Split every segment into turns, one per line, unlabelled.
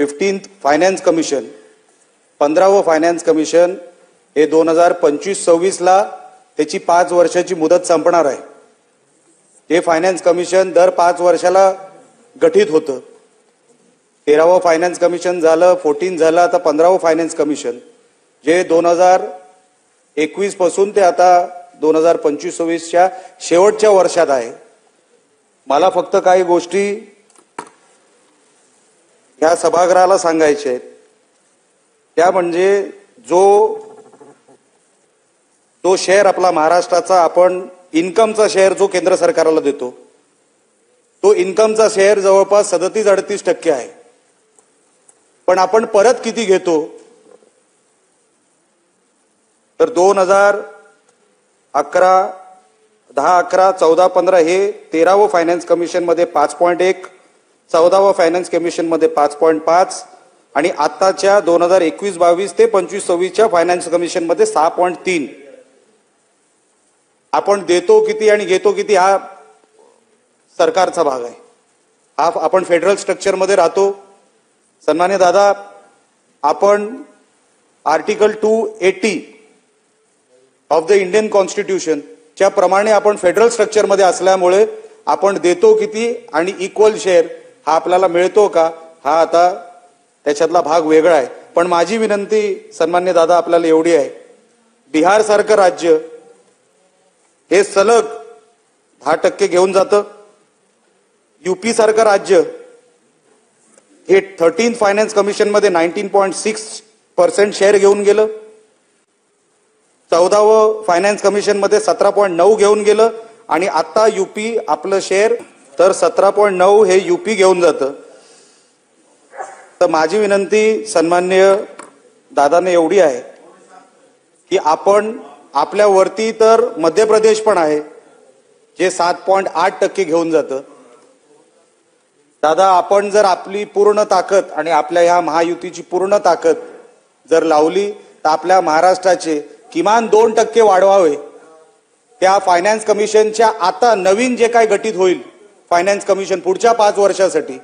15th finance commission 15वं finance commission हे 2025-26 ला त्याची 5 वर्षाची मुदत संपणार आहे। हे फायनान्स कमिशन दर 5 वर्षाला गठीत होतं। 13वं फायनान्स कमिशन झालं, 14 झालं, आता 15वं फायनान्स कमिशन जे 2021 पासून ते आता 2025-26 च्या शेवटच्या वर्षात आहे। मला फक्त काही गोष्टी या सभागृहाला सांगायचे आहेत, त्या म्हणजे जो शेअर आपला महाराष्ट्राचा आपण इन्कमचा शेअर जो केंद्र सरकारला देतो, तो इन्कमचा शेअर जवळपास 37-38% आहे। पण आपण परत किती घेतो तर 2011, 10, 11, 14, 15 हे 13वं फायनान्स कमिशन मध्ये 5.1, 14वं फायनान्स कमिशन मध्ये 5.5 आणि आताच्या 2021-22 ते 25-26 च्या फायनान्स कमिशन मध्ये 6.3। आपण देतो किती आणि घेतो किती हा सरकारचा भाग आहे। हा आपण फेडरल स्ट्रक्चर मध्ये राहतो। सन्मान्य दादा, आपण article 280 of the Indian constitution च्या प्रमाणे आपण फेडरल स्ट्रक्चर मध्ये असल्यामुळे आपण देतो किती आणि इक्वल शेअर हा आपल्याला मिळतो का, हा आता त्याच्यातला भाग वेगळा आहे। पण माझी विनंती सन्मान्य दादा आपल्याला एवढी आहे, बिहार सारखं राज्य हे सलग 10% घेऊन जातं। यूपी सारखं राज्य हे 13th फायनान्स कमिशन मध्ये 19.6% शेअर घेऊन गेलं। 14वं फायनान्स कमिशन मध्ये 17.9 घेऊन गेलं आणि आता यूपी आपलं शेअर तर 17.9 हे यूपी घेऊन जातं। तर माझी विनंती सन्माननीय दादाने एवढी आहे की आपण आपल्या वरती तर मध्य प्रदेश पण आहे जे 7.8% घेऊन जातं। दादा, आपण जर आपली पूर्ण ताकद आणि आपल्या ह्या महायुतीची पूर्ण ताकद जर लावली तर आपल्या महाराष्ट्राचे किमान 2% वाढवावे। त्या फायनान्स कमिशनच्या आता नवीन जे काय गठीत होईल फायनान्स कमिशन पुढच्या 5 वर्षासाठी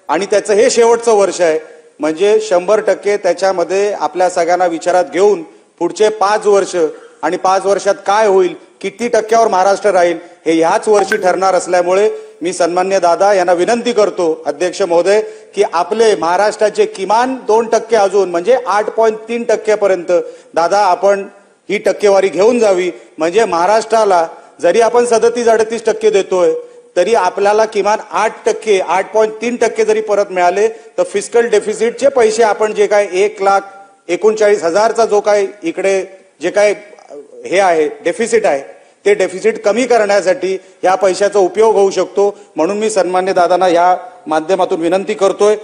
आणि त्याचं हे शेवटचं वर्ष आहे, म्हणजे 100% त्याच्यामध्ये आपल्या सगळ्यांना विचारात घेऊन पुढचे 5 वर्ष आणि 5 वर्षात काय होईल, किती टक्क्यावर महाराष्ट्र राहील हे ह्याच वर्षी ठरणार असल्यामुळे मी सन्मान्य दादा यांना विनंती करतो, अध्यक्ष महोदय, की आपले महाराष्ट्राचे किमान 2% अजून म्हणजे 8.3% पर्यंत दादा आपण ही टक्केवारी घेऊन जावी। म्हणजे महाराष्ट्राला जरी आपण 37-38% देतोय तरी आपल्याला किमान 8%, 8.3% जरी परत मिळाले तर फिस्कल डेफिसिटचे पैसे आपण जे काय 1,39,000चा जो काय इकडे जे काय हे आहे डेफिसिट आहे ते डेफिसिट कमी करण्यासाठी या पैशाचा उपयोग होऊ शकतो। म्हणून मी सन्मान्य दादांना या माध्यमातून विनंती करतोय।